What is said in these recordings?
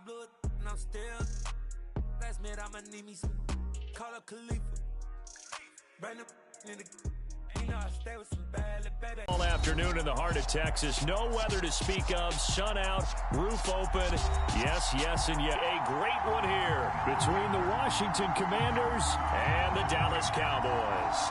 blew it and I'm still. Last minute I'ma need me some. Call up Khalifa. Bring them in the. You know I stay with some bad little baby. All afternoon in the heart of Texas. No weather to speak of. Sun out. Roof open. Yes, yes, and yet a great one here between the Washington Commanders and the Dallas Cowboys.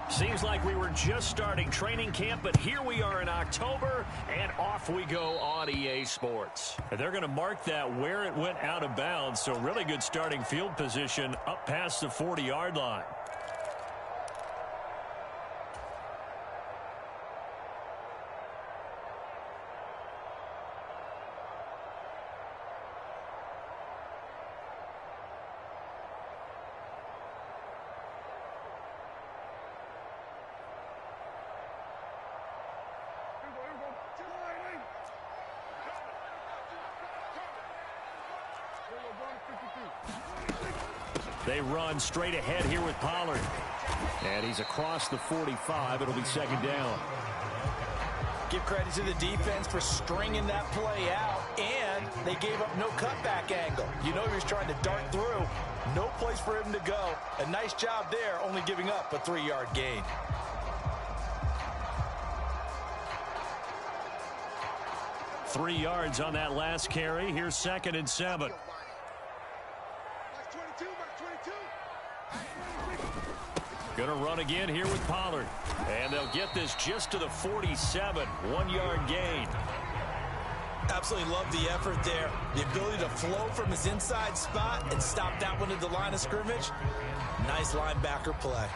Seems like we were just starting training camp, but here we are in October, and off we go on EA Sports. And they're going to mark that where it went out of bounds, so really good starting field position up past the 40-yard line. They run straight ahead here with Pollard. And he's across the 45. It'll be second down. Give credit to the defense for stringing that play out, and they gave up no cutback angle. You know he was trying to dart through. No place for him to go. A nice job there, only giving up a 3-yard gain. Three yards on that last carry. Here's 2nd and 7. Going to run again here with Pollard. And they'll get this just to the 47. 1-yard gain. Absolutely love the effort there. The ability to flow from his inside spot and stop that one at the line of scrimmage. Nice linebacker play.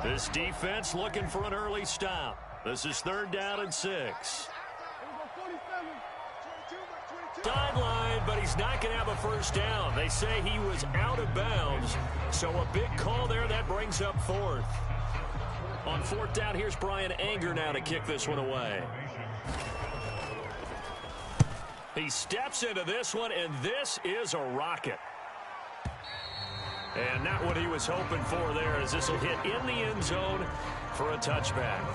This defense looking for an early stop. This is 3rd down and 6. Sideline, but he's not going to have a first down. They say he was out of bounds, so a big call there. That brings up 4th. On 4th down, here's Brian Anger now to kick this one away. He steps into this one, and this is a rocket. And not what he was hoping for there, as this will hit in the end zone for a touchback.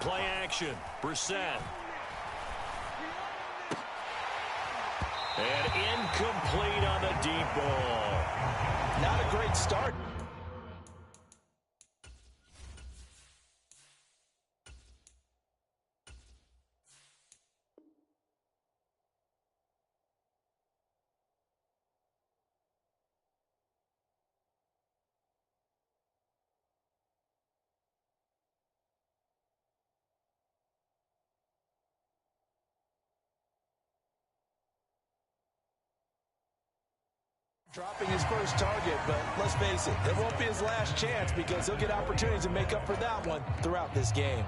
Play action, Brissett. And incomplete on the deep ball. Not a great start. Dropping his first target, but let's face it, it won't be his last chance because he'll get opportunities to make up for that one throughout this game.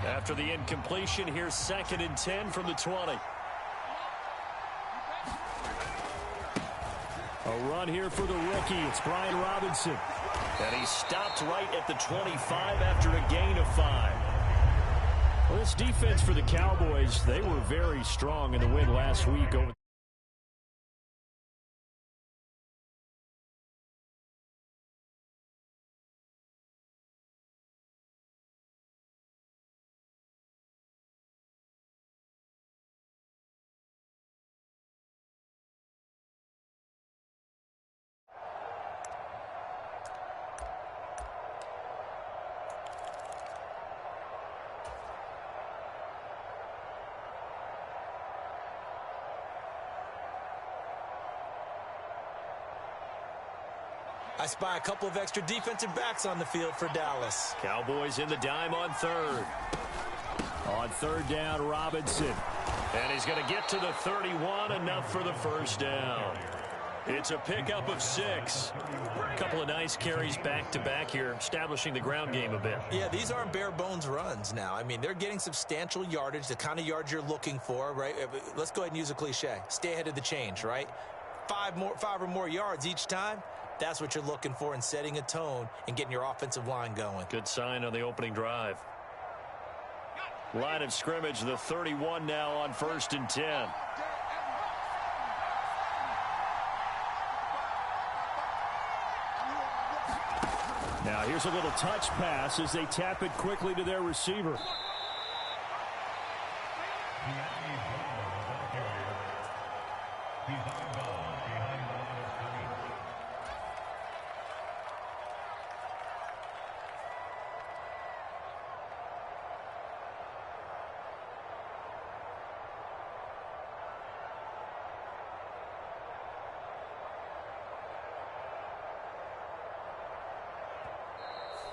After the incompletion, here's 2nd and 10 from the 20. A run here for the rookie. It's Brian Robinson. And he stopped right at the 25 after a gain of 5. Well, this defense for the Cowboys, they were very strong in the win last week over I spy a couple of extra defensive backs on the field for Dallas. Cowboys in the dime on third. On third down, Robinson. And he's going to get to the 31, enough for the first down. It's a pickup of 6. A couple of nice carries back-to-back here, establishing the ground game a bit. Yeah, these aren't bare-bones runs now. I mean, they're getting substantial yardage, the kind of yards you're looking for, right? Let's go ahead and use a cliche. Stay ahead of the change, right? 5 or more yards each time. That's what you're looking for in setting a tone and getting your offensive line going. Good sign on the opening drive. Line of scrimmage, the 31 now on 1st and 10. Now here's a little touch pass as they tap it quickly to their receiver.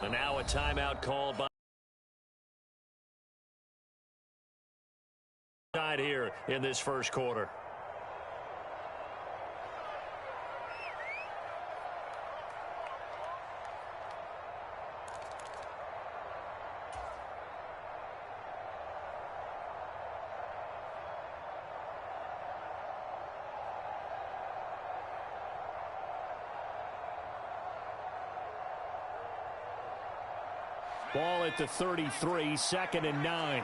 And now a timeout called by here in this first quarter. Ball at the 33, 2nd and 9.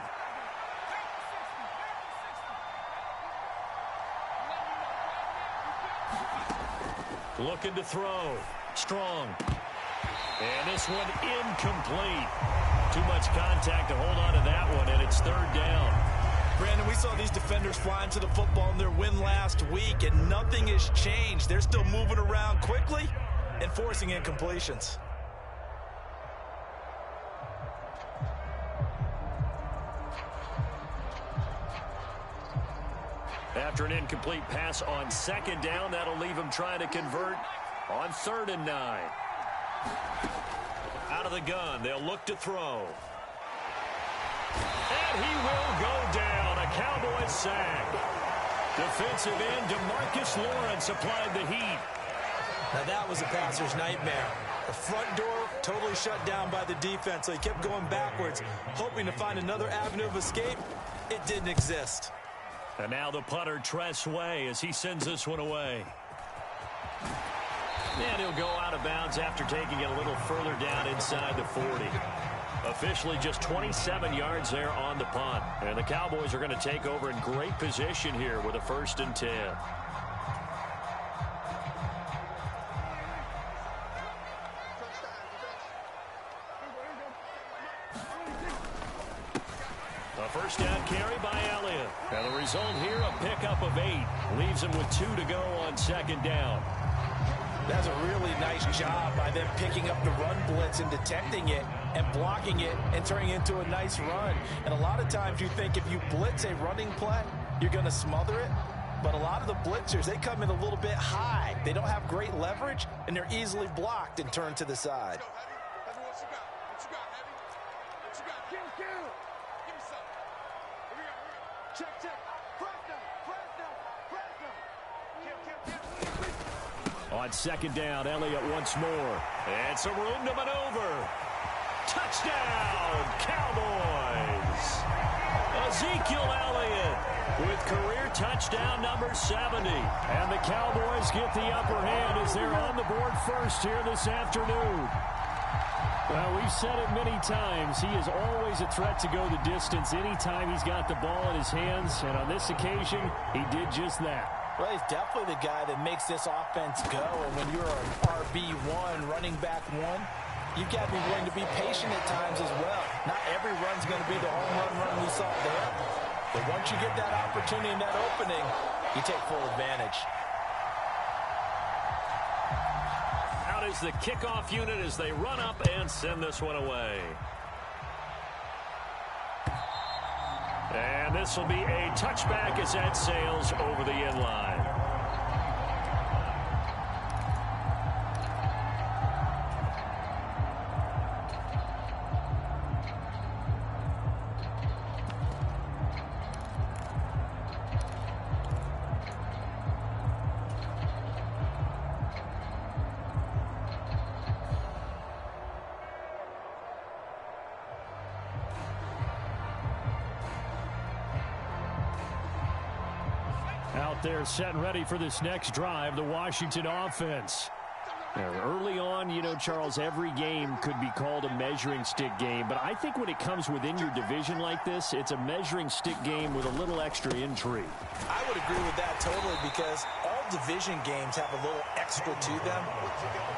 Looking to throw. Strong. And this one incomplete. Too much contact to hold on to that one, and it's 3rd down. Brandon, we saw these defenders flying to the football in their win last week, and nothing has changed. They're still moving around quickly and forcing incompletions. After an incomplete pass on 2nd down, that'll leave him trying to convert on 3rd and 9. Out of the gun, they'll look to throw. And he will go down. A Cowboys sack. Defensive end DeMarcus Lawrence applied the heat. Now that was a passer's nightmare. The front door totally shut down by the defense, so he kept going backwards, hoping to find another avenue of escape. It didn't exist. And now the punter, Tress Way, as he sends this one away. And he'll go out of bounds after taking it a little further down inside the 40. Officially just 27 yards there on the punt. And the Cowboys are going to take over in great position here with a 1st and 10. A first down carry by Elliott. And the result here, a pickup of 8. Leaves him with 2 to go on 2nd down. That's a really nice job by them picking up the run blitz and detecting it and blocking it and turning it into a nice run. And a lot of times you think if you blitz a running play, you're going to smother it. But a lot of the blitzers, they come in a little bit high. They don't have great leverage, and they're easily blocked and turned to the side. On 2nd down, Elliott once more. And some room to maneuver. Touchdown, Cowboys! Ezekiel Elliott with career touchdown number 70. And the Cowboys get the upper hand as they're on the board first here this afternoon. Well, we've said it many times. He is always a threat to go the distance anytime he's got the ball in his hands. And on this occasion, he did just that. Well, he's definitely the guy that makes this offense go. And when you're an RB1, running back 1, you've got to be willing to be patient at times as well. Not every run's going to be the home run we saw there. But once you get that opportunity and that opening, you take full advantage. Out is the kickoff unit as they run up and send this one away. And this will be a touchback as that sails over the end line. out there setting ready for this next drive, the Washington offense. Now, early on, you know, Charles, every game could be called a measuring stick game. But I think when it comes within your division like this, it's a measuring stick game with a little extra intrigue. I would agree with that totally because all division games have a little extra to them.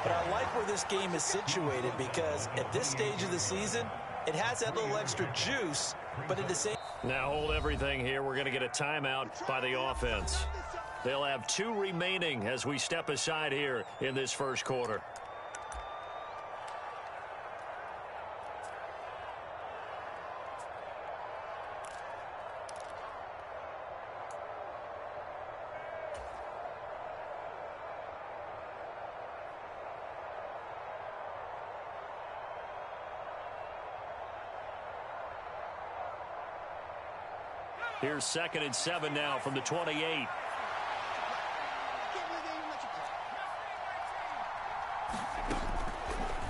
But I like where this game is situated because at this stage of the season, it has that little extra juice, but at the same... Now hold everything here. We're going to get a timeout by the offense. They'll have 2 remaining as we step aside here in this first quarter. Here's 2nd and 7 now from the 28.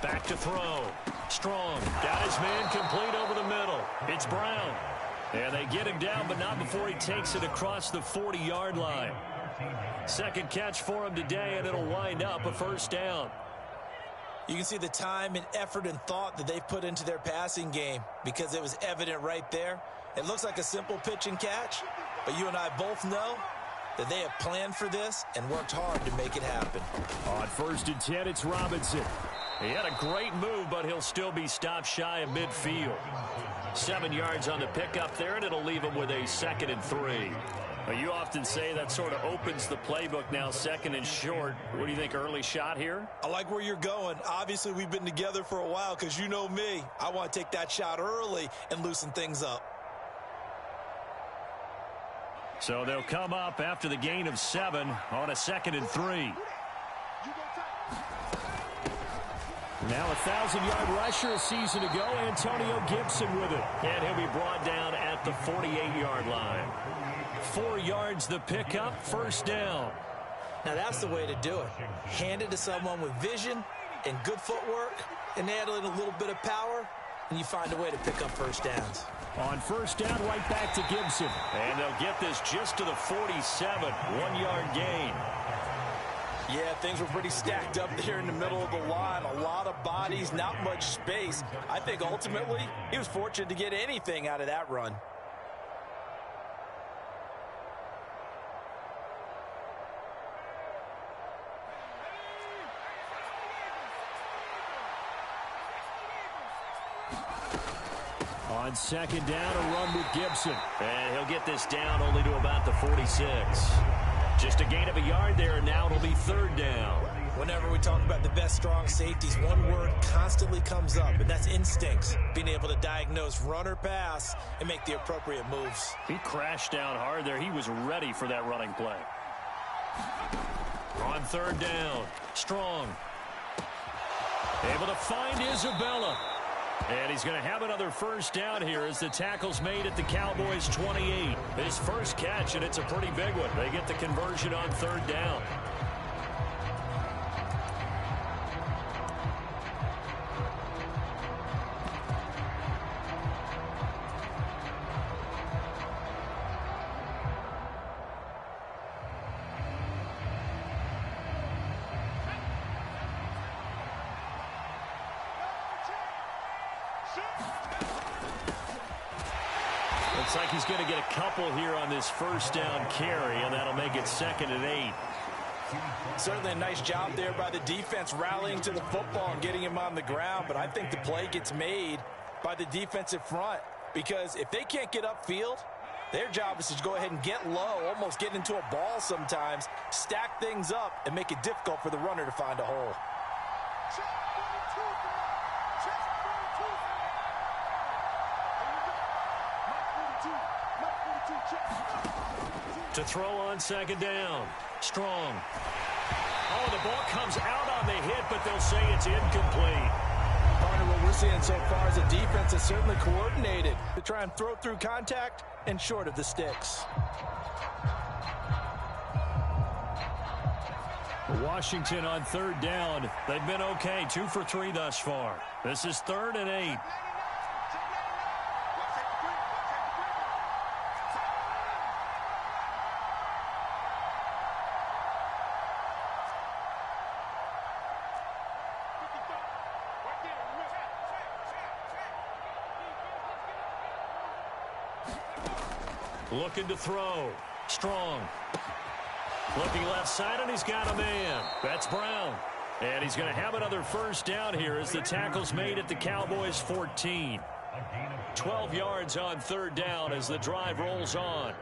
Back to throw. Strong. Got his man complete over the middle. It's Brown. And they get him down, but not before he takes it across the 40-yard line. Second catch for him today, and it'll wind up a first down. You can see the time and effort and thought that they've put into their passing game because it was evident right there. It looks like a simple pitch and catch, but you and I both know that they have planned for this and worked hard to make it happen. On 1st and 10, it's Robinson. He had a great move, but he'll still be stopped shy of midfield. 7 yards on the pickup there, and it'll leave him with a 2nd and 3. Now, you often say that sort of opens the playbook now, 2nd and short. What do you think, early shot here? I like where you're going. Obviously, we've been together for a while because you know me. I want to take that shot early and loosen things up. So they'll come up after the gain of 7 on a 2nd and 3. Now a 1,000-yard rusher a season ago, Antonio Gibson with it. And he'll be brought down at the 48-yard line. 4 yards the pickup, first down. Now that's the way to do it. Hand it to someone with vision and good footwork and add in a little bit of power, and you find a way to pick up first downs. On first down, right back to Gibson. And they'll get this just to the 47, 1-yard gain. Yeah, things were pretty stacked up there in the middle of the line. A lot of bodies, not much space. I think ultimately he was fortunate to get anything out of that run. On 2nd down, a run with Gibson. And he'll get this down only to about the 46. Just a gain of a yard there, and now it'll be 3rd down. Whenever we talk about the best strong safeties, one word constantly comes up, and that's instincts. Being able to diagnose run or pass and make the appropriate moves. He crashed down hard there. He was ready for that running play. On 3rd down, Strong. Able to find Isabella. And he's going to have another first down here as the tackle's made at the Cowboys 28. His first catch, and it's a pretty big one. They get the conversion on 3rd down. Looks like he's going to get a couple here on this first down carry, and that'll make it 2nd and 8. Certainly a nice job there by the defense rallying to the football and getting him on the ground, but I think the play gets made by the defensive front because if they can't get upfield, their job is to go ahead and get low, almost get into a ball sometimes, stack things up, and make it difficult for the runner to find a hole. To throw on 2nd down. Strong. Oh, the ball comes out on the hit, but they'll say it's incomplete. Partner, what we're seeing so far is a defense that's certainly coordinated to try and throw through contact and short of the sticks. Washington on 3rd down. They've been okay, 2 for 3 thus far. This is 3rd and 8. Looking to throw. Strong. Looking left side, and he's got a man. That's Brown. And he's going to have another first down here as the tackle's made at the Cowboys 14. 12 yards on third down as the drive rolls on.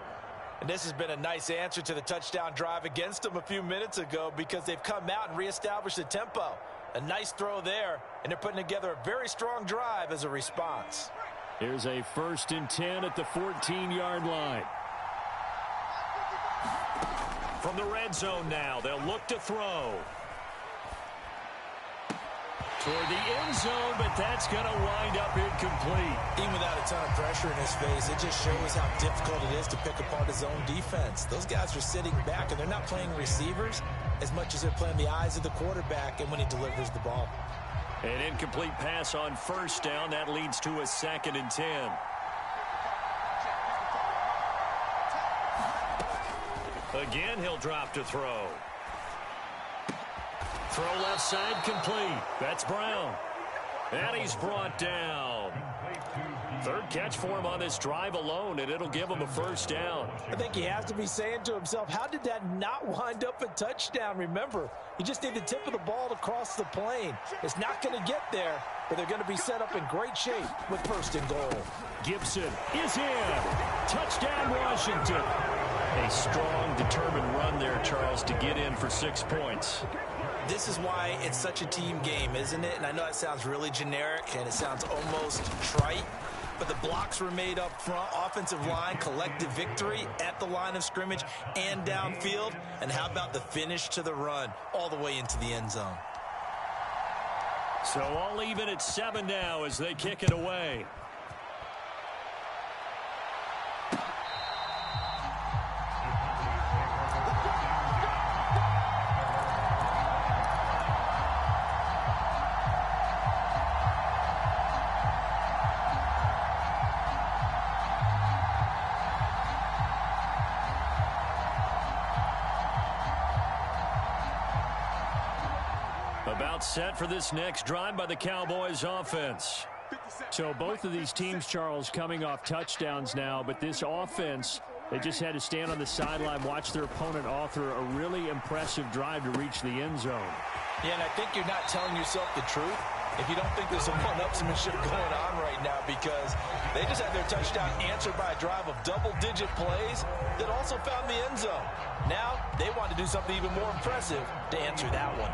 And this has been a nice answer to the touchdown drive against them a few minutes ago because they've come out and reestablished the tempo. A nice throw there, and they're putting together a very strong drive as a response. Here's a 1st and 10 at the 14-yard line. From the red zone now, they'll look to throw. Toward the end zone, but that's going to wind up incomplete. Even without a ton of pressure in his face, it just shows how difficult it is to pick apart his own defense. Those guys are sitting back, and they're not playing receivers as much as they're playing the eyes of the quarterback and when he delivers the ball. An incomplete pass on first down. That leads to a 2nd and 10. Again, he'll drop to throw. Throw left side complete. That's Brown. And he's brought down. 3rd catch for him on this drive alone, and it'll give him a first down. I think he has to be saying to himself, how did that not wind up a touchdown? Remember, you just need the tip of the ball to cross the plane. It's not going to get there, but they're going to be set up in great shape with 1st and goal. Gibson is in. Touchdown, Washington. A strong, determined run there, Charles, to get in for 6 points. This is why it's such a team game, isn't it? And I know it sounds really generic and it sounds almost trite, but the blocks were made up front, offensive line, collective victory at the line of scrimmage and downfield. And how about the finish to the run all the way into the end zone? So all even at 7 now as they kick it away. About set for this next drive by the Cowboys offense. So both of these teams, Charles, coming off touchdowns now, but this offense, they just had to stand on the sideline, watch their opponent author a really impressive drive to reach the end zone. Yeah, and I think you're not telling yourself the truth if you don't think there's some one-upsmanship going on right now, because they just had their touchdown answered by a drive of double-digit plays that also found the end zone. Now they want to do something even more impressive to answer that one.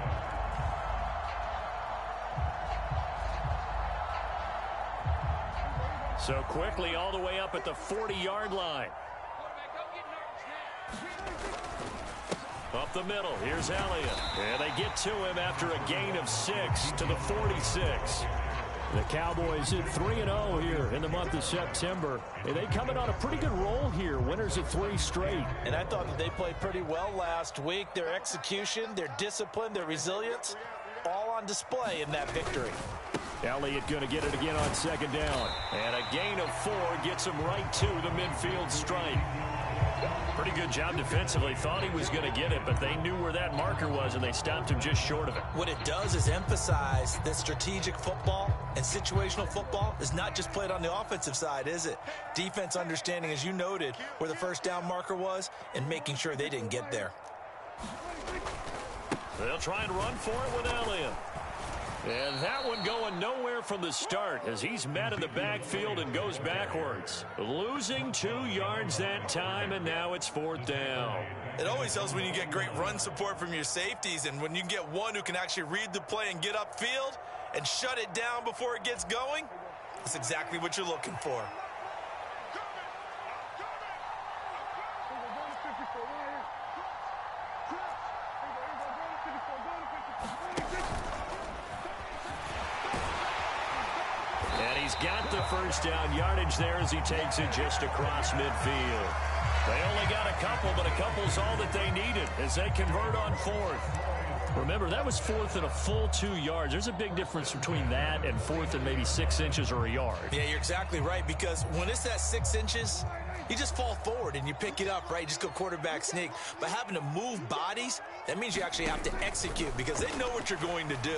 So quickly all the way up at the 40-yard line. Up the middle, here's Elliott. And they get to him after a gain of 6 to the 46. The Cowboys at 3-0 here in the month of September. And they coming on a pretty good roll here. Winners of 3 straight. And I thought that they played pretty well last week. Their execution, their discipline, their resilience, all on display in that victory. Elliott going to get it again on 2nd down. And a gain of 4 gets him right to the midfield stripe. Pretty good job defensively. Thought he was going to get it, but they knew where that marker was, and they stopped him just short of it. What it does is emphasize that strategic football and situational football is not just played on the offensive side, is it? Defense understanding, as you noted, where the first down marker was and making sure they didn't get there. They'll try and run for it with Elliott. And that one going nowhere from the start as he's met in the backfield and goes backwards. Losing 2 yards that time, and now it's 4th down. It always helps when you get great run support from your safeties, and when you get one who can actually read the play and get upfield and shut it down before it gets going, that's exactly what you're looking for. Got the first down yardage there as he takes it just across midfield. They only got a couple, but a couple's all that they needed as they convert on 4th. Remember, that was 4th and a full 2 yards. There's a big difference between that and 4th and maybe 6 inches or a yard. Yeah, you're exactly right, because when it's that 6 inches, you just fall forward and you pick it up, right? Just go quarterback sneak. But having to move bodies, that means you actually have to execute because they know what you're going to do.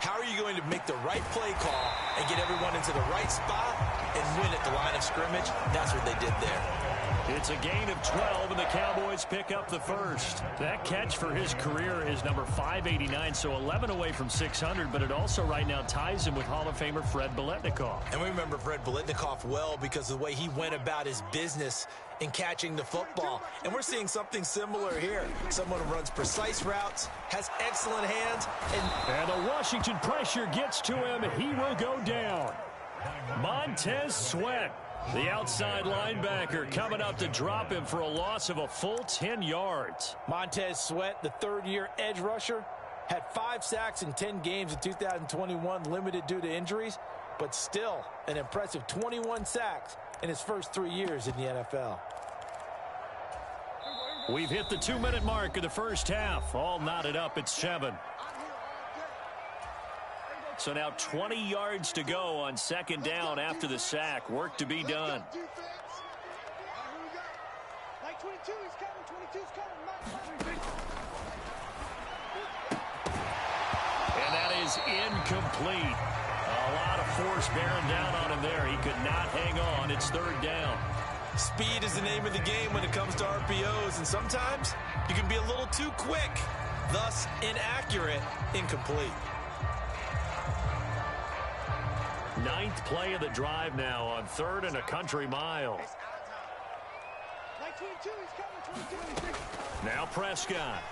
How are you going to make the right play call and get everyone into the right spot and win at the line of scrimmage. That's what they did there. It's a gain of 12, and the Cowboys pick up the first. That catch for his career is number 589, so 11 away from 600, but it also right now ties him with Hall of Famer Fred Biletnikoff. And we remember Fred Biletnikoff well because of the way he went about his business in catching the football. And we're seeing something similar here. Someone who runs precise routes, has excellent hands. And the Washington pressure gets to him. He will go down. Montez Sweat, the outside linebacker, coming up to drop him for a loss of a full 10 yards. Montez Sweat, the third-year edge rusher, had 5 sacks in 10 games in 2021, limited due to injuries, but still an impressive 21 sacks in his first 3 years in the NFL. We've hit the 2-minute mark of the first half. All knotted up at 7. So now 20 yards to go on second down after the sack. Work to be done. And that is incomplete. A lot of force bearing down on him there. He could not hang on. It's third down. Speed is the name of the game when it comes to RPOs, and sometimes you can be a little too quick, thus inaccurate, incomplete. 9th play of the drive now on 3rd and a country mile. Now Prescott.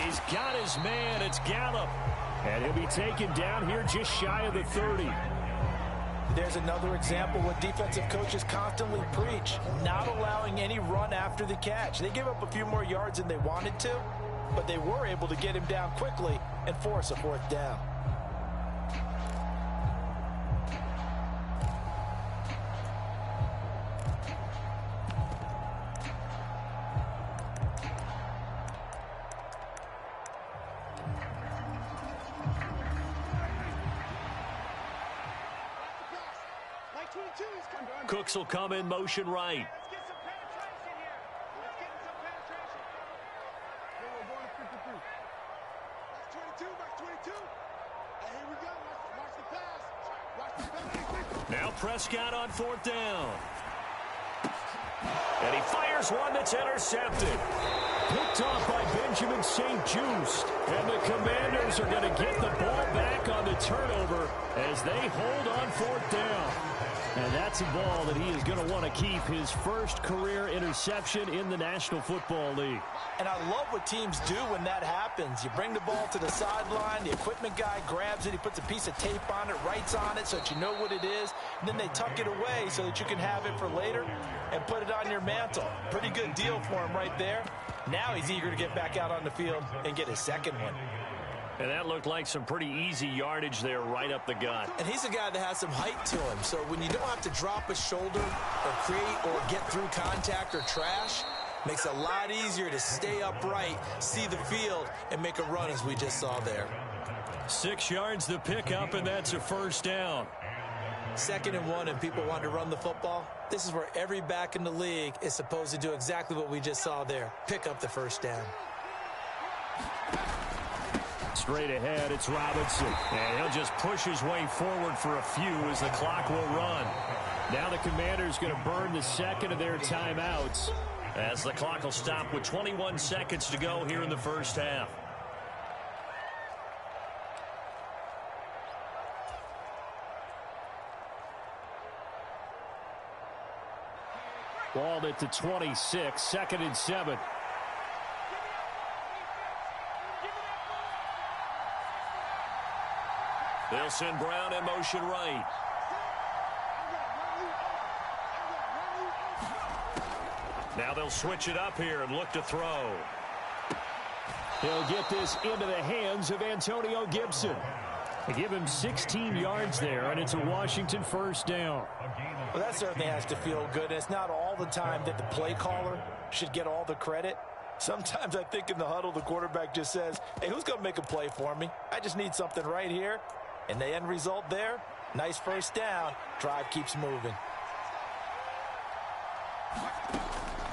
He's got his man. It's Gallup. And he'll be taken down here just shy of the 30. There's another example what defensive coaches constantly preach, not allowing any run after the catch. They give up a few more yards than they wanted to, but they were able to get him down quickly and force a 4th down. Cooks will come in motion right. Now Prescott on 4th down. And he fires one that's intercepted. Picked off by Benjamin St-Juste. And the Commanders are going to get the ball back on the turnover as they hold on 4th down. And that's a ball that he is going to want to keep, his first career interception in the National Football League. And I love what teams do when that happens. You bring the ball to the sideline, the equipment guy grabs it, he puts a piece of tape on it, writes on it so that you know what it is, and then they tuck it away so that you can have it for later and put it on your mantle. Pretty good deal for him right there. Now he's eager to get back out on the field and get his second one. And that looked like some pretty easy yardage there right up the gut. And he's a guy that has some height to him. So when you don't have to drop a shoulder or create or get through contact or trash, makes it a lot easier to stay upright, see the field, and make a run as we just saw there. 6 yards the pickup, and that's a 1st down. 2nd and 1, and people want to run the football. This is where every back in the league is supposed to do exactly what we just saw there. Pick up the 1st down. Straight ahead, it's Robinson. And he'll just push his way forward for a few as the clock will run. Now the Commanders going to burn the 2nd of their timeouts. As the clock will stop with 21 seconds to go here in the first half. Ball at the 26, 2nd and 7. They'll send Brown in motion right. Now they'll switch it up here and look to throw. He'll get this into the hands of Antonio Gibson. They give him 16 yards there, and it's a Washington 1st down. Well, that certainly has to feel good. And it's not all the time that the play caller should get all the credit. Sometimes I think in the huddle, the quarterback just says, hey, who's going to make a play for me? I just need something right here. And the end result there, nice 1st down. Drive keeps moving.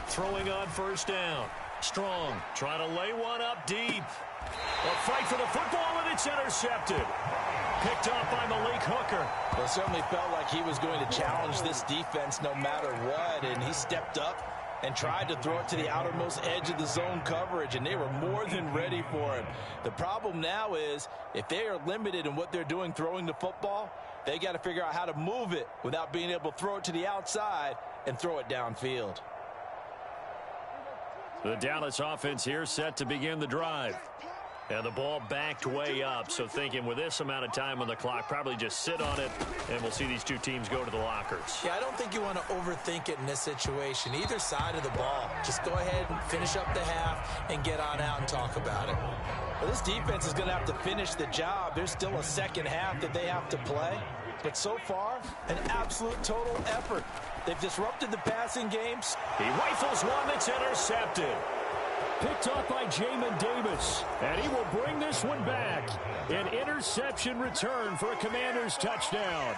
Throwing on 1st down. Strong trying to lay one up deep. A fight for the football, and it's intercepted. Picked off by Malik Hooker. Well, it certainly felt like he was going to challenge this defense no matter what, and he stepped up and tried to throw it to the outermost edge of the zone coverage, and they were more than ready for him. The problem now is if they are limited in what they're doing throwing the football, they got to figure out how to move it without being able to throw it to the outside and throw it downfield. The Dallas offense here set to begin the drive. And the ball backed way up, so thinking with this amount of time on the clock, probably just sit on it, and we'll see these two teams go to the lockers. Yeah, I don't think you want to overthink it in this situation. Either side of the ball. Just go ahead and finish up the half and get on out and talk about it. Well, this defense is going to have to finish the job. There's still a second half that they have to play. But so far, an absolute total effort. They've disrupted the passing games. He rifles one that's intercepted. Picked off by Jamin Davis, and he will bring this one back. An interception return for a Commanders touchdown.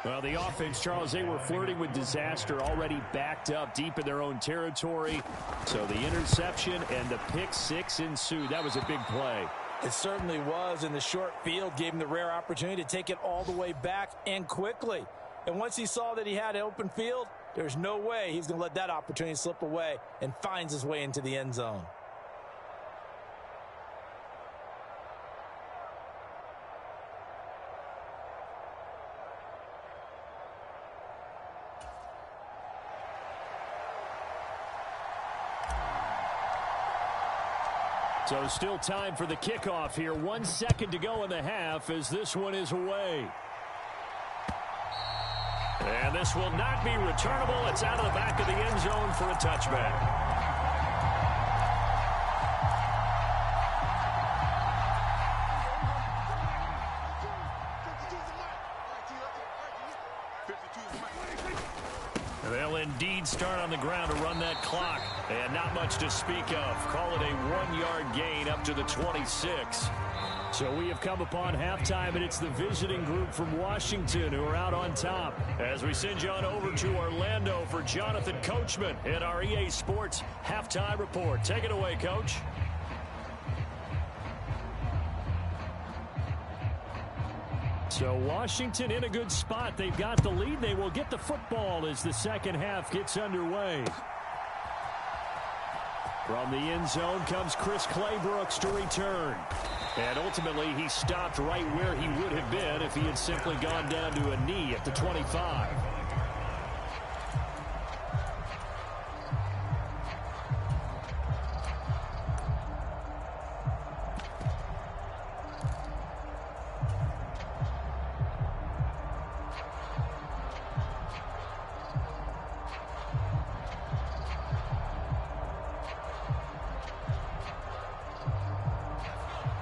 Well, the offense, Charles, they were flirting with disaster, already backed up deep in their own territory. So the interception and the pick six ensued. That was a big play. It certainly was, and the short field gave him the rare opportunity to take it all the way back and quickly. And once he saw that he had an open field, there's no way he's going to let that opportunity slip away, and finds his way into the end zone. So still time for the kickoff here. 1 second to go in the half as this one is away. And this will not be returnable. It's out of the back of the end zone for a touchback. They'll indeed start on the ground to run that clock. And not much to speak of. Call it a 1-yard gain up to the 26. So we have come upon halftime, and it's the visiting group from Washington who are out on top. As we send you on over to Orlando for Jonathan Coachman in our EA Sports Halftime Report. Take it away, Coach. So Washington in a good spot. They've got the lead. They will get the football as the second half gets underway. From the end zone comes Chris Claybrooks to return. And ultimately, he stopped right where he would have been if he had simply gone down to a knee at the 25.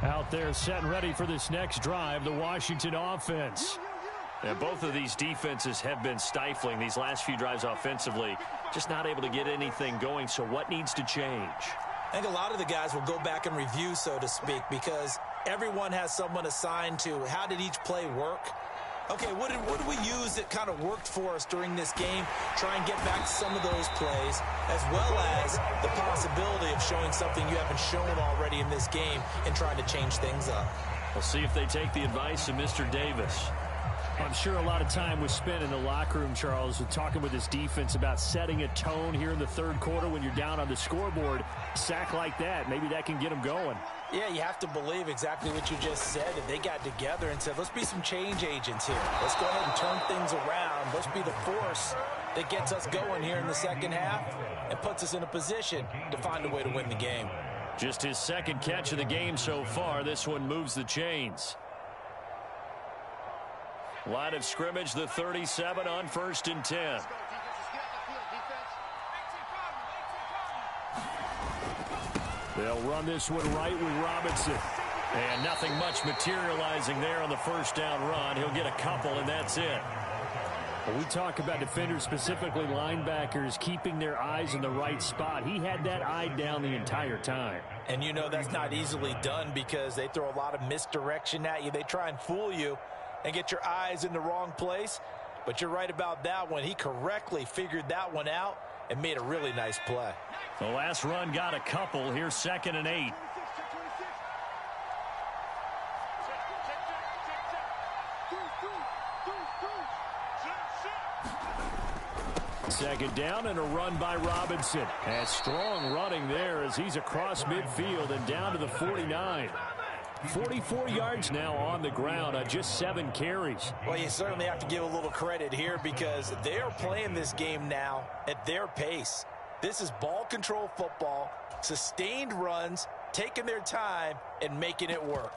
Out there set and ready for this next drive, the Washington offense. And both of these defenses have been stifling these last few drives offensively. Just not able to get anything going, so what needs to change? I think a lot of the guys will go back and review, so to speak, because everyone has someone assigned to how did each play work. Okay, what did we use that kind of worked for us during this game? Try and get back to some of those plays, as well as the possibility of showing something you haven't shown already in this game and trying to change things up. We'll see if they take the advice of Mr. Davis. I'm sure a lot of time was spent in the locker room, Charles, talking with his defense about setting a tone here in the third quarter when you're down on the scoreboard. A sack like that, maybe that can get them going. Yeah, you have to believe exactly what you just said. If they got together and said, let's be some change agents here. Let's go ahead and turn things around. Let's be the force that gets us going here in the second half and puts us in a position to find a way to win the game. Just his second catch of the game so far. This one moves the chains. Line of scrimmage, the 37 on 1st and 10. They'll run this one right with Robinson. And nothing much materializing there on the first down run. He'll get a couple, and that's it. We talk about defenders, specifically linebackers, keeping their eyes in the right spot. He had that eye down the entire time. And you know that's not easily done because they throw a lot of misdirection at you. They try and fool you and get your eyes in the wrong place. But you're right about that one. He correctly figured that one out and made a really nice play. The last run got a couple. Here's 2nd and 8. Second down and a run by Robinson. And strong running there as he's across midfield and down to the 49. 44 yards now on the ground on just 7 carries. Well, you certainly have to give a little credit here because they are playing this game now at their pace. This is ball control football, sustained runs, taking their time, and making it work.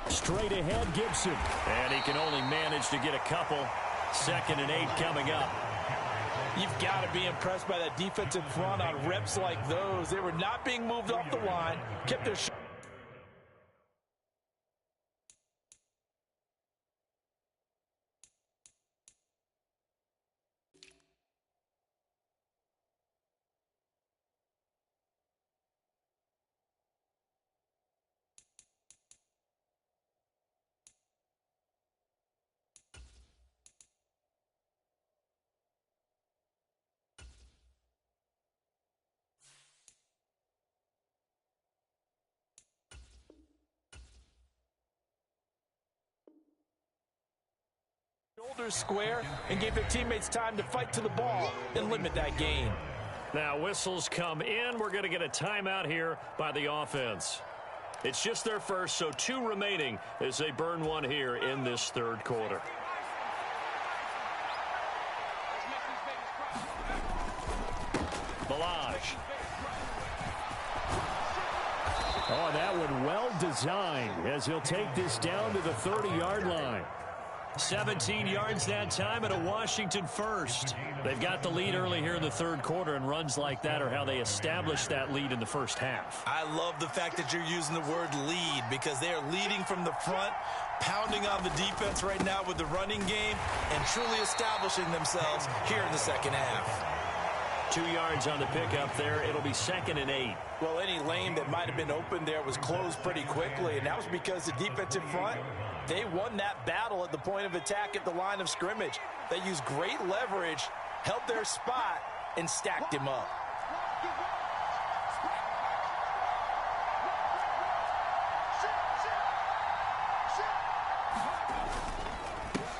Straight ahead, Gibson. And he can only manage to get a couple. 2nd and 8 coming up. You've got to be impressed by that defensive front on reps like those. They were not being moved off the line, kept their shoulders square and gave their teammates time to fight to the ball and limit that gain. Now whistles come in. We're going to get a timeout here by the offense. It's just their first, so 2 remaining as they burn one here in this 3rd quarter. Balaj. Oh, that one well designed as he'll take this down to the 30-yard line. 17 yards that time and a Washington first. They've got the lead early here in the 3rd quarter, and runs like that are how they establish that lead in the first half. I love the fact that you're using the word lead because they are leading from the front, pounding on the defense right now with the running game, and truly establishing themselves here in the 2nd half. 2 yards on the pickup there. It'll be 2nd and 8. Well, any lane that might have been open there was closed pretty quickly, and that was because the defensive front, they won that battle at the point of attack at the line of scrimmage. They used great leverage, held their spot, and stacked him up.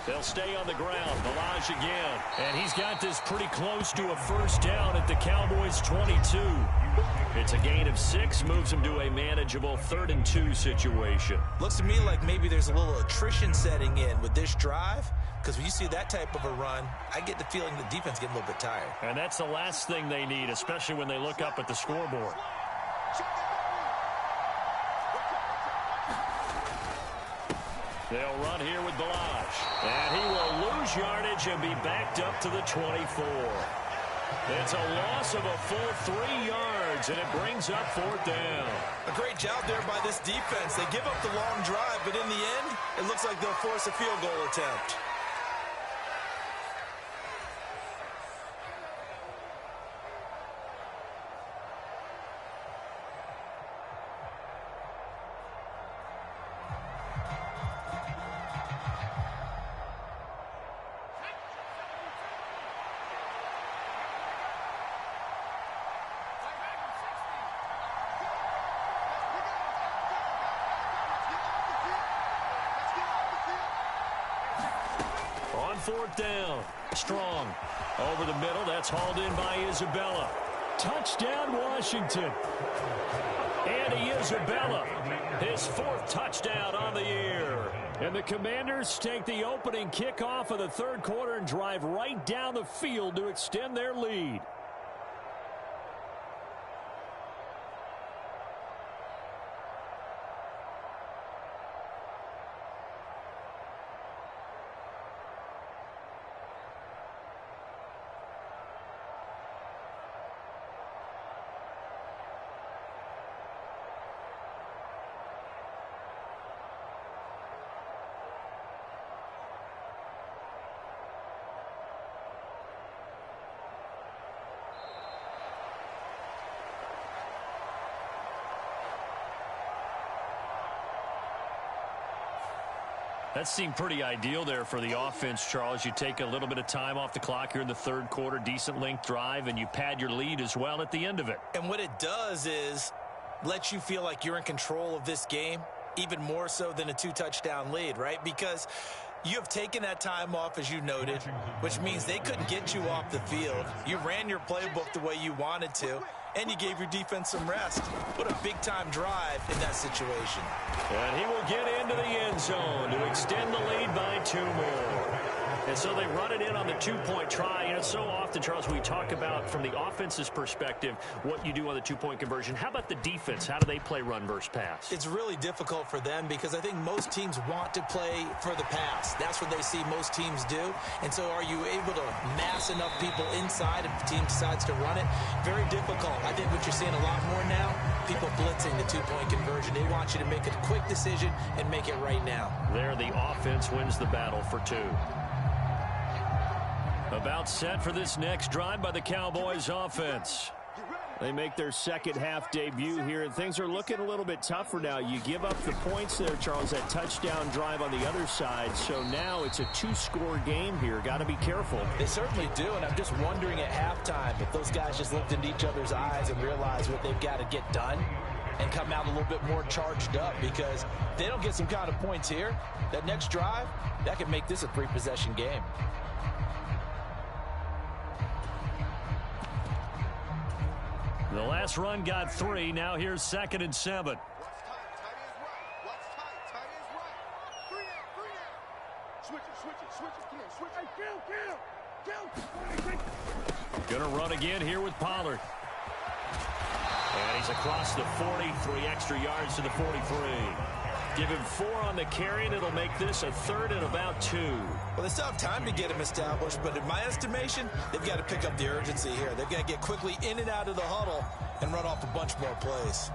They'll stay on the ground. Balaj again. And he's got this pretty close to a first down at the Cowboys' 22. It's a gain of 6, moves him to a manageable 3rd and 2 situation. Looks to me like maybe there's a little attrition setting in with this drive, because when you see that type of a run, I get the feeling the defense getting a little bit tired. And that's the last thing they need, especially when they look up at the scoreboard. They'll run here with Balaj. And he will lose yardage and be backed up to the 24. It's a loss of a full 3 yards, and it brings up 4th down. A great job there by this defense. They give up the long drive, but in the end, it looks like they'll force a field goal attempt. On 4th down, Strong. Over the middle, that's hauled in by Isabella. Touchdown, Washington. Andy Isabella, his 4th touchdown on the year. And the Commanders take the opening kickoff of the 3rd quarter and drive right down the field to extend their lead. That seemed pretty ideal there for the offense, Charles. You take a little bit of time off the clock here in the third quarter, decent length drive, and you pad your lead as well at the end of it. And what it does is let you feel like you're in control of this game, even more so than a 2-touchdown lead, right? Because you have taken that time off, as you noted, which means they couldn't get you off the field. You ran your playbook the way you wanted to, and you gave your defense some rest. What a big-time drive in that situation. And he will get into the end zone to extend the lead by 2 more. And so they run it in on the 2-point try. You know, so often, Charles, we talk about from the offense's perspective what you do on the 2-point conversion. How about the defense? How do they play run versus pass? It's really difficult for them because I think most teams want to play for the pass. That's what they see most teams do. And so are you able to mass enough people inside if the team decides to run it? Very difficult. I think what you're seeing a lot more now, people blitzing the 2-point conversion. They want you to make a quick decision and make it right now. There, the offense wins the battle for 2. About set for this next drive by the Cowboys offense. They make their second half debut here, and things are looking a little bit tougher now. You give up the points there, Charles, that touchdown drive on the other side. So now it's a 2-score game here. Got to be careful. They certainly do, and I'm just wondering at halftime if those guys just looked into each other's eyes and realized what they've got to get done and come out a little bit more charged up, because if they don't get some kind of points here, that next drive, that could make this a 3-possession game. The last run got 3. Now here's 2nd and 7. Gonna run again here with Pollard. And he's across the 40, 3 extra yards to the 43. Give him 4 on the carry, and it'll make this a 3rd and about 2. Well, they still have time to get him established, but in my estimation, they've got to pick up the urgency here. They've got to get quickly in and out of the huddle and run off a bunch more plays.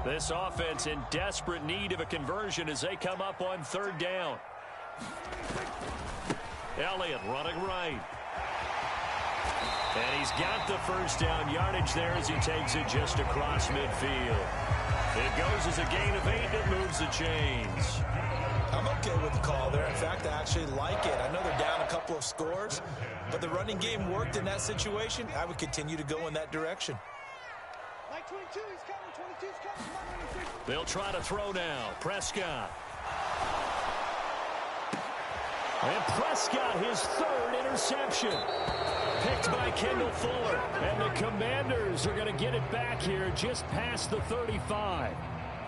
This offense in desperate need of a conversion as they come up on 3rd down. Elliott running right. And he's got the first down yardage there as he takes it just across midfield. It goes as a gain of 8, and it moves the chains. I'm okay with the call there. In fact, I actually like it. I know they're down a couple of scores, but the running game worked in that situation. I would continue to go in that direction. They'll try to throw now. Prescott. And Prescott, his 3rd interception. Picked by Kendall Fuller. And the Commanders are going to get it back here just past the 35.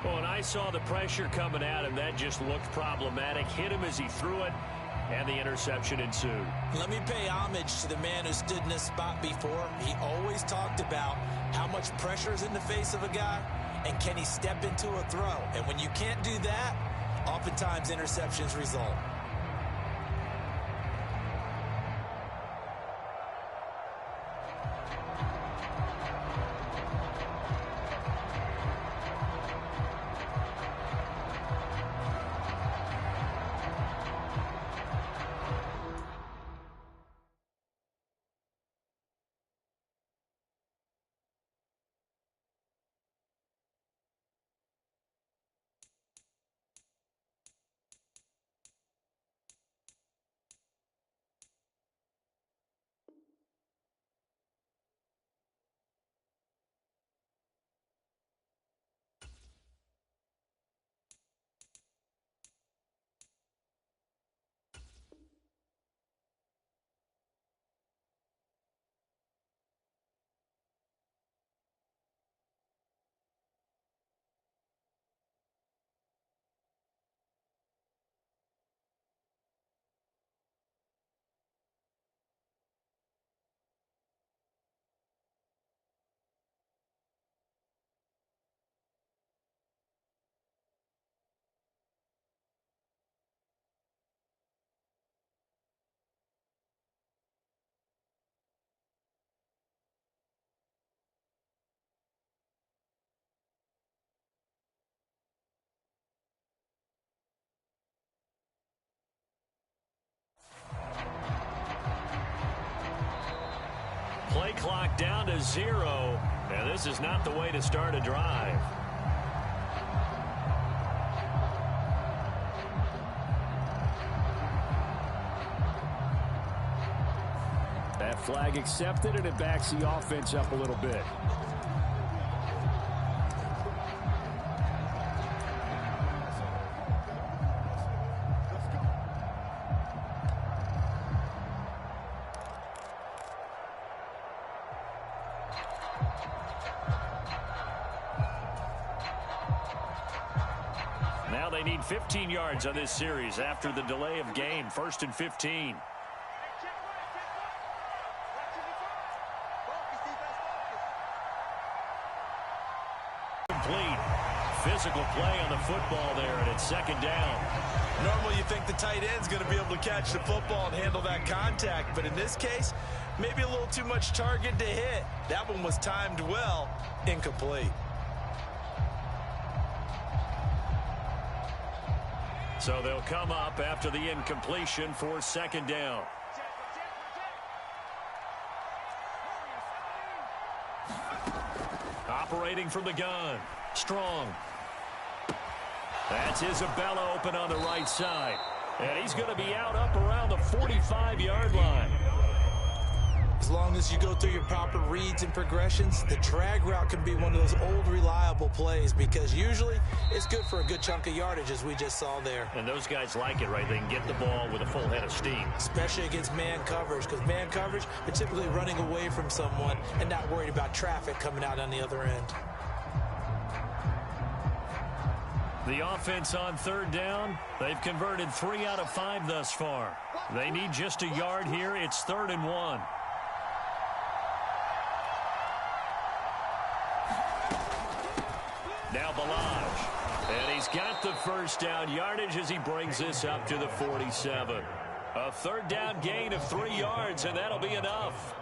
Well, when I saw the pressure coming at him, that just looked problematic. Hit him as he threw it, and the interception ensued. Let me pay homage to the man who stood in this spot before. He always talked about how much pressure is in the face of a guy, and can he step into a throw. And when you can't do that, oftentimes interceptions result. Play clock down to 0. And this is not the way to start a drive. That flag accepted, and it backs the offense up a little bit. Now they need 15 yards on this series after the delay of game. 1st and 15. Complete. Physical play on the football there, and it's 2nd down. Normally you think the tight end's going to be able to catch the football and handle that contact, but in this case, maybe a little too much target to hit. That one was timed well, incomplete. So they'll come up after the incompletion for 2nd down. Operating from the gun. Strong. That's Isabella open on the right side. And he's going to be out up around the 45-yard line. As long as you go through your proper reads and progressions, the drag route can be one of those old reliable plays because usually it's good for a good chunk of yardage, as we just saw there. And those guys like it, right? They can get the ball with a full head of steam. Especially against man coverage, because man coverage, they're typically running away from someone and not worried about traffic coming out on the other end. The offense on 3rd down, they've converted 3 out of 5 thus far. They need just a yard here. It's 3rd and 1. Now Balaj. And he's got the 1st down yardage as he brings this up to the 47. A 3rd down gain of 3 yards, and that'll be enough.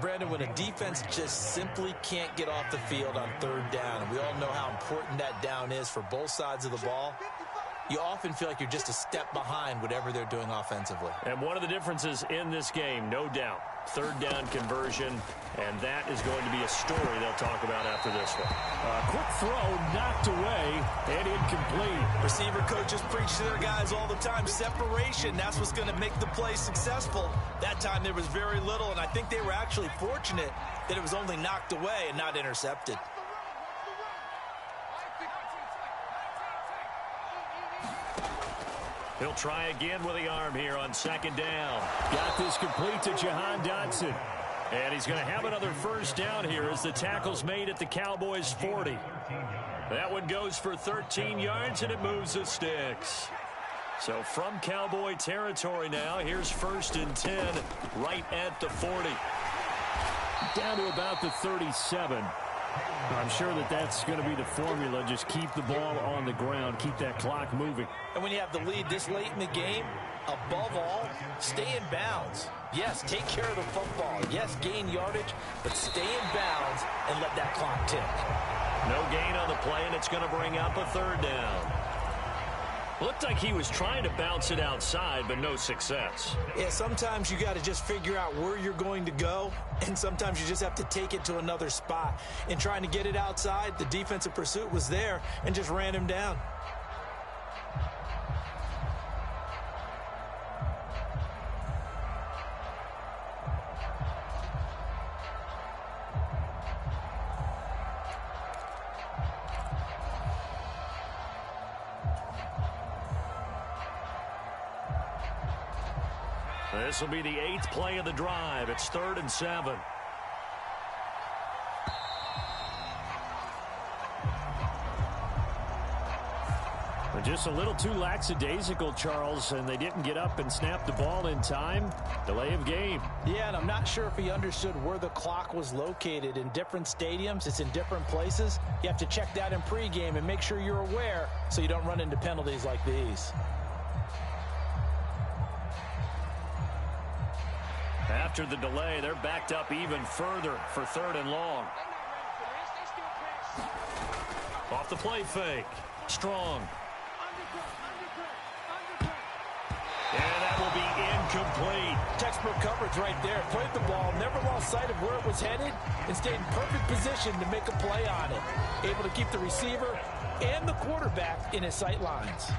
Brandon, when a defense just simply can't get off the field on 3rd down, and we all know how important that down is for both sides of the ball, you often feel like you're just a step behind whatever they're doing offensively. And one of the differences in this game, no doubt, 3rd down conversion, and that is going to be a story they'll talk about after this one. Quick throw, knocked away, and incomplete. Receiver coaches preach to their guys all the time. Separation, that's what's going to make the play successful. That time there was very little, and I think they were actually fortunate that it was only knocked away and not intercepted. He'll try again with the arm here on 2nd down. Got this complete to Jahan Dotson. And he's going to have another 1st down here as the tackle's made at the Cowboys' 40. That one goes for 13 yards, and it moves the sticks. So from Cowboy territory now, here's 1st and 10 right at the 40. Down to about the 37. I'm sure that that's going to be the formula. Just keep the ball on the ground. Keep that clock moving. And when you have the lead this late in the game, above all, stay in bounds. Yes, take care of the football. Yes, gain yardage, but stay in bounds and let that clock tick. No gain on the play, and it's going to bring up a 3rd down. Looked like he was trying to bounce it outside, but no success. Yeah, sometimes you got to just figure out where you're going to go, and sometimes you just have to take it to another spot. In trying to get it outside, the defensive pursuit was there and just ran him down. This will be the 8th play of the drive. It's 3rd and 7. Just a little too lackadaisical, Charles, and they didn't get up and snap the ball in time. Delay of game. Yeah, and I'm not sure if he understood where the clock was located. In different stadiums, it's in different places. You have to check that in pregame and make sure you're aware so you don't run into penalties like these. After the delay, they're backed up even further for 3rd and long. Off the play fake. Strong. And that will be incomplete. Textbook coverage right there. Played the ball, never lost sight of where it was headed, and stayed in perfect position to make a play on it. Able to keep the receiver and the quarterback in his sight lines.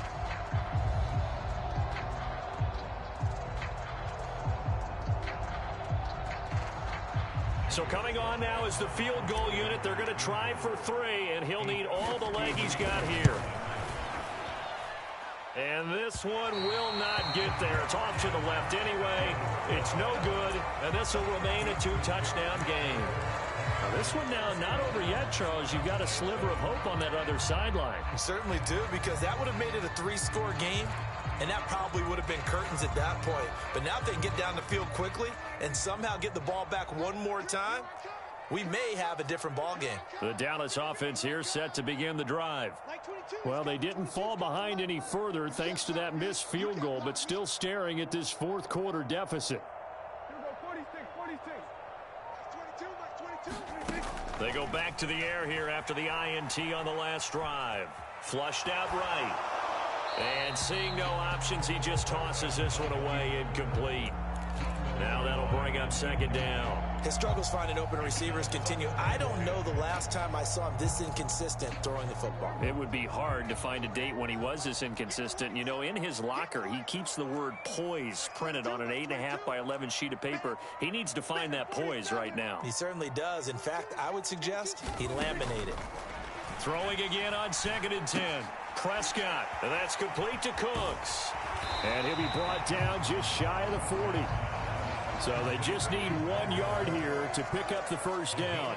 So coming on now is the field goal unit. They're going to try for 3, and he'll need all the leg he's got here. And this one will not get there. It's off to the left anyway. It's no good, and this will remain a 2-touchdown game. Now this one now not over yet, Charles. You've got a sliver of hope on that other sideline. You certainly do, because that would have made it a 3-score game, and that probably would have been curtains at that point. But now if they can get down the field quickly and somehow get the ball back one more time, we may have a different ball game. The Dallas offense here set to begin the drive. Well, they didn't fall behind any further thanks to that missed field goal, but still staring at this fourth quarter deficit. They go back to the air here after the INT on the last drive. Flushed out right. And seeing no options, he just tosses this one away, incomplete. Now that'll bring up second down. His struggles finding open receivers continue. I don't know the last time I saw him this inconsistent throwing the football. It would be hard to find a date when he was this inconsistent. You know, in his locker, he keeps the word poise printed on an 8.5 by 11 sheet of paper. He needs to find that poise right now. He certainly does. In fact, I would suggest he laminate it. Throwing again on 2nd and 10. Prescott. And that's complete to Cooks. And he'll be brought down just shy of the 40. So they just need 1 yard here to pick up the first down.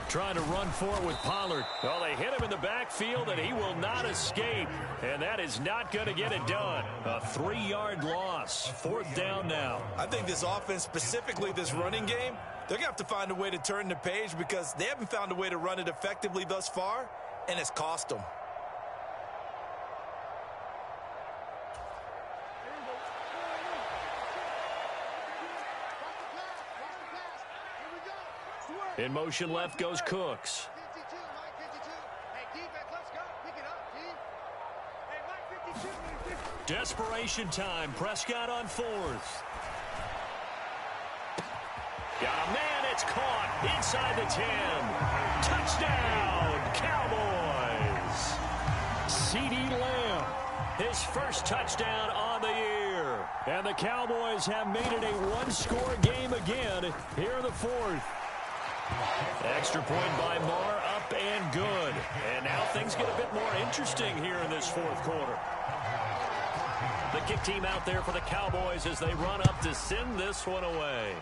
Trying to run for it with Pollard. Well, they hit him in the backfield, and he will not escape. And that is not going to get it done. A 3-yard loss. 4th down now. I think this offense, specifically this running game, they're going to have to find a way to turn the page because they haven't found a way to run it effectively thus far, and it's cost them. In motion left goes Cooks. Desperation time. Prescott on 4th. Got a man. It's caught inside the 10. Touchdown, Cowboys. CeeDee Lamb. His first touchdown on the year. And the Cowboys have made it a 1-score game again here in the 4th. Extra point by Marr, up and good. And now things get a bit more interesting here in this 4th quarter. The kick team out there for the Cowboys as they run up to send this one away.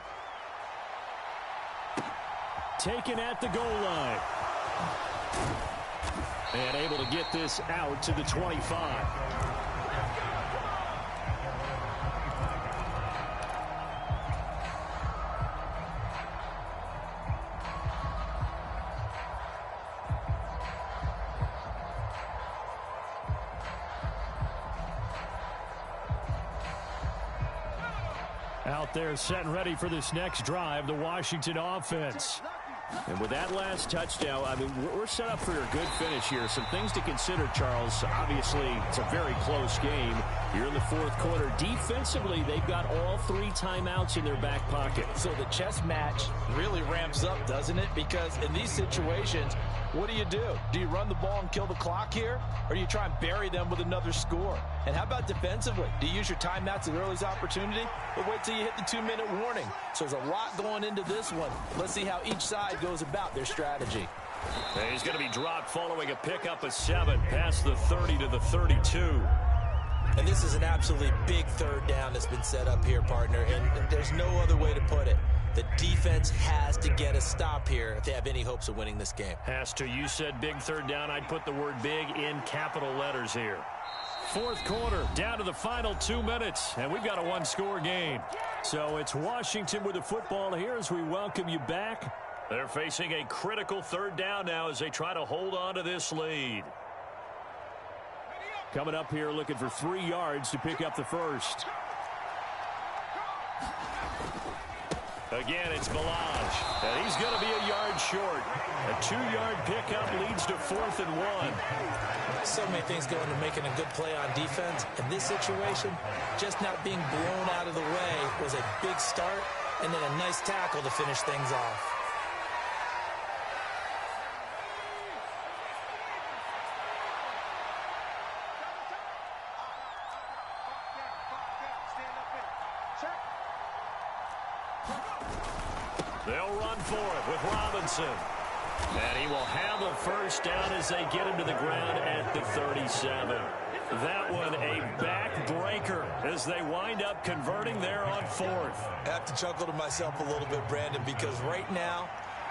Taken at the goal line. And able to get this out to the 25. Out there set and ready for this next drive, the Washington offense. And with that last touchdown, I mean, we're set up for a good finish here. Some things to consider, Charles. Obviously, it's a very close game. You're in the 4th quarter. Defensively, they've got all 3 timeouts in their back pocket. So the chess match really ramps up, doesn't it? Because in these situations, what do? Do you run the ball and kill the clock here? Or do you try and bury them with another score? And how about defensively? Do you use your timeouts at earliest opportunity? But wait till you hit the 2-minute warning. So there's a lot going into this one. Let's see how each side goes about their strategy. And he's going to be dropped following a pickup of 7 past the 30 to the 32. And this is an absolutely big 3rd down that's been set up here, partner. And there's no other way to put it. The defense has to get a stop here if they have any hopes of winning this game. Has to. You said big 3rd down. I'd put the word big in capital letters here. 4th quarter, down to the final 2 minutes, and we've got a 1-score game. So it's Washington with the football here as we welcome you back. They're facing a critical 3rd down now as they try to hold on to this lead. Coming up here looking for 3 yards to pick up the first. Again, it's Balaj, and he's going to be a yard short. A 2-yard pickup leads to 4th and 1. So many things go into making a good play on defense. In this situation, just not being blown out of the way was a big start, and then a nice tackle to finish things off. They'll run for it with Robinson. And he will have a first down as they get him to the ground at the 37. That one a backbreaker as they wind up converting there on fourth. I have to chuckle to myself a little bit, Brandon, because right now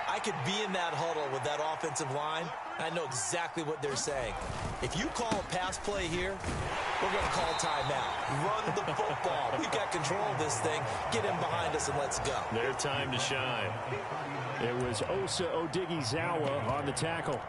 I could be in that huddle with that offensive line. I know exactly what they're saying. If you call a pass play here, we're going to call timeout. Run the football. We've got control of this thing. Get him behind us and let's go. Their time to shine. It was Osa Odighizuwa on the tackle.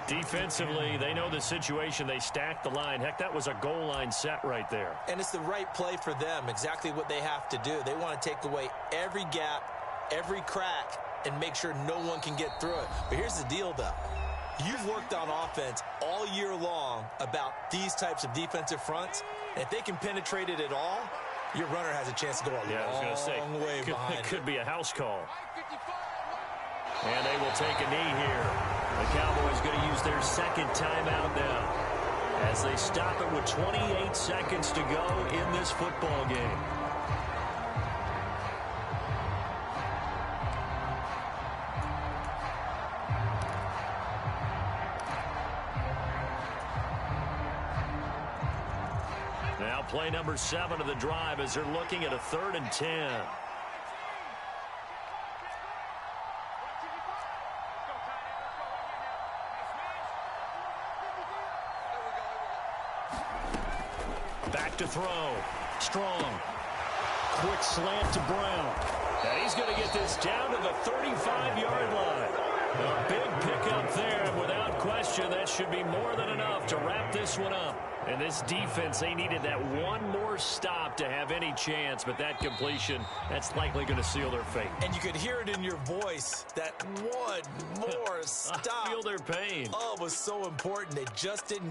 Defensively, they know the situation. They stacked the line. Heck, that was a goal line set right there. And it's the right play for them, exactly what they have to do. They want to take away every gap, every crack, and make sure no one can get through it. But here's the deal, though. You've worked on offense all year long about these types of defensive fronts. And if they can penetrate it at all, your runner has a chance to go a long way behind. It could be a house call. And they will take a knee here. The Cowboys going to use their second timeout now as they stop it with 28 seconds to go in this football game. Now play number 7 of the drive as they're looking at a 3rd and 10. Back to throw. Strong. Quick slant to Brown. And he's going to get this down to the 35-yard line. A big pickup there, and without question, that should be more than enough to wrap this one up. And this defense, they needed that one more stop to have any chance, but that completion, that's likely going to seal their fate. And you could hear it in your voice, that one more stop. I feel their pain. Oh, it was so important. They just didn't